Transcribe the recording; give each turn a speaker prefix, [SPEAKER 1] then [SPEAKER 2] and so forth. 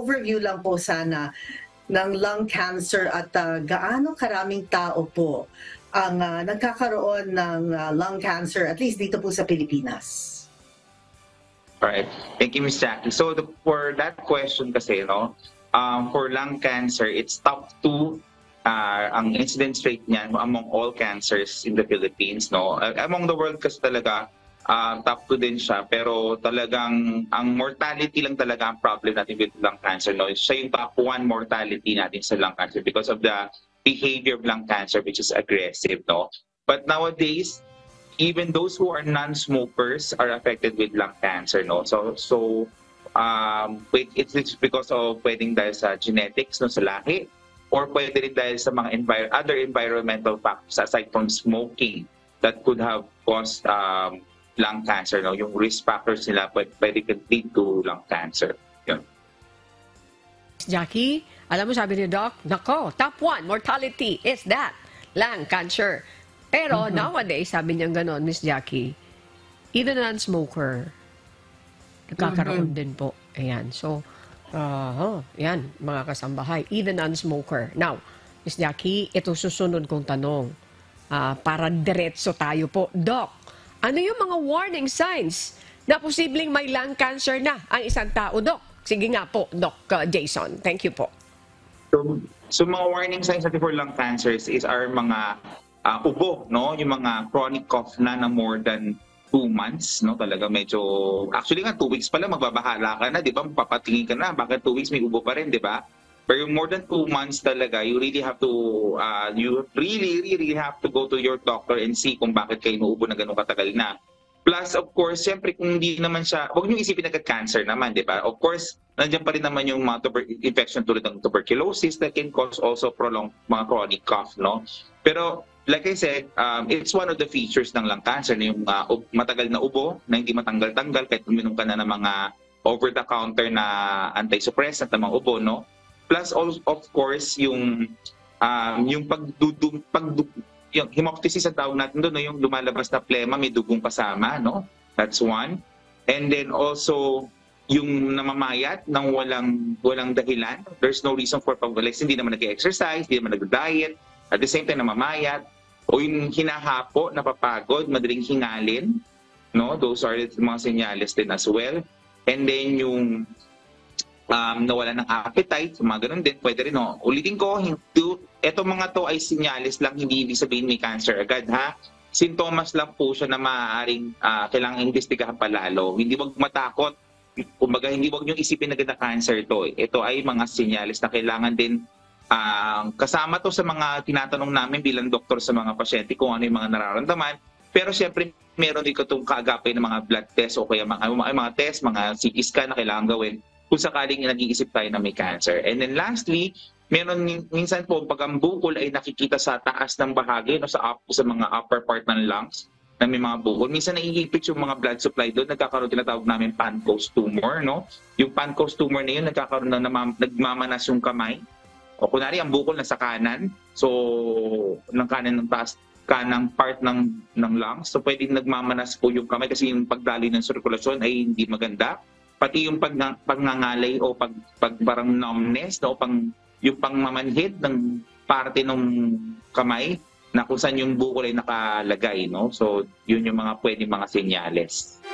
[SPEAKER 1] overview lang po sana ng lung cancer at gaano karaming tao po ang nagkakaroon ng lung cancer, at least dito po sa Pilipinas.
[SPEAKER 2] Alright. Thank you, Ms. Jackie. So for that question kasi, no, for lung cancer, it's top 2 ang incidence rate niyan among all cancers in the Philippines, no. Among the world kasi talaga, top 2 din siya, pero talagang ang mortality lang talaga ang problem natin with lung cancer, no. Siya yung top 1 mortality natin sa lung cancer because of the behavior of lung cancer, which is aggressive, no. But nowadays, even those who are non-smokers are affected with lung cancer, no. So it's because of pwedeng dahil sa genetics, no, sa lahi, or pwede rin dahil sa mga other environmental factors aside from smoking that could have caused lung cancer, no. Yung risk factors nila pwede can lead to lung cancer. Yun.
[SPEAKER 3] Jackie, alam mo sabi ni Doc, nako, top 1 mortality is that lung cancer. Pero nowadays, sabi niya gano'n, Miss Jackie, even a non-smoker, nagkakaroon din po. Ayan. So, yan, mga kasambahay, even non-smoker. Now, Miss Jackie, ito susunod kong tanong. Para diretso tayo po. Doc, ano yung mga warning signs na posibleng may lung cancer na ang isang tao, Doc? Sige nga po, Doc Jason. Thank you po.
[SPEAKER 2] So mga warning signs natin for lung cancers is our mga ubo, no? Yung mga chronic cough na more than 2 months, no? Talaga medyo, actually nga 2 weeks pa lang magbabahala ka na, di ba? Papatingin ka na, bakit 2 weeks may ubo pa rin, di ba? Pero yung more than 2 months talaga, you really have to, you really have to go to your doctor and see kung bakit kayo inuubo na ganun katagal na. Plus, of course, siyempre kung hindi naman siya, huwag niyo isipin na cancer naman, di ba? Of course, nandiyan pa rin naman yung mga infection tulad ng tuberculosis that can cause also prolonged mga chronic cough, no? Pero, like I said, it's one of the features ng lung cancer, yung matagal na ubo na hindi matanggal-tanggal kahit uminom ka na ng mga over-the-counter na anti-suppressant na mga ubo, no? Plus, of course, yung yung hemoptysis ang tawag natin doon, no? Yung lumalabas na plema, may dugong kasama, no? That's one. And then also, yung namamayat ng walang dahilan. There's no reason for pag-relax. Hindi naman nag-exercise, hindi naman nag-diet. At the same time, namamayat. O yung hinahapo, napapagod, madaling hingalin. No? Those are the mga senyales din as well. And then yung nawala ng appetite, mga ganun din, pwede rin. No? Ulitin ko, eto mga to ay senyales lang, hindi ibig sabihin may cancer agad, ha? Sintomas lang po siya na maaaring kailangang imbestigahan palalo. Hindi wag matakot. Kumbaga, hindi wag niyong isipin na ganda cancer to. Ito ay mga senyales na kailangan din kasama to sa mga tinatanong namin bilang doktor sa mga pasyente kung ano yung mga nararamdaman. Pero siyempre, meron din itong kaagapay ng mga blood test o kaya mga test, mga CT scan na kailangan gawin kung sakaling nag-iisip tayo na may cancer. And then lastly, meron minsan po pag ang bukol ay nakikita sa taas ng bahagi, no, sa mga upper part ng lungs na may mga bukol. Minsan naiipit yung mga blood supply doon, nagkakaroon tinatawag namin Pancoast tumor, no? Yung Pancoast tumor na yun, nagkakaroon nagmamanas yung kamay. O kunwari, ang bukol nasa kanan, so ng kanan ng taas, kanang part ng lungs, so pwedeng nagmamanas po yung kamay kasi yung pagdaloy ng sirkulasyon ay hindi maganda. Pati yung pagngangalay o parang numbness, no? Yung pangmamanhid ng parte ng kamay na kung saan yung bukol ay nakalagay, no? So, yun yung mga pwedeng mga senyales.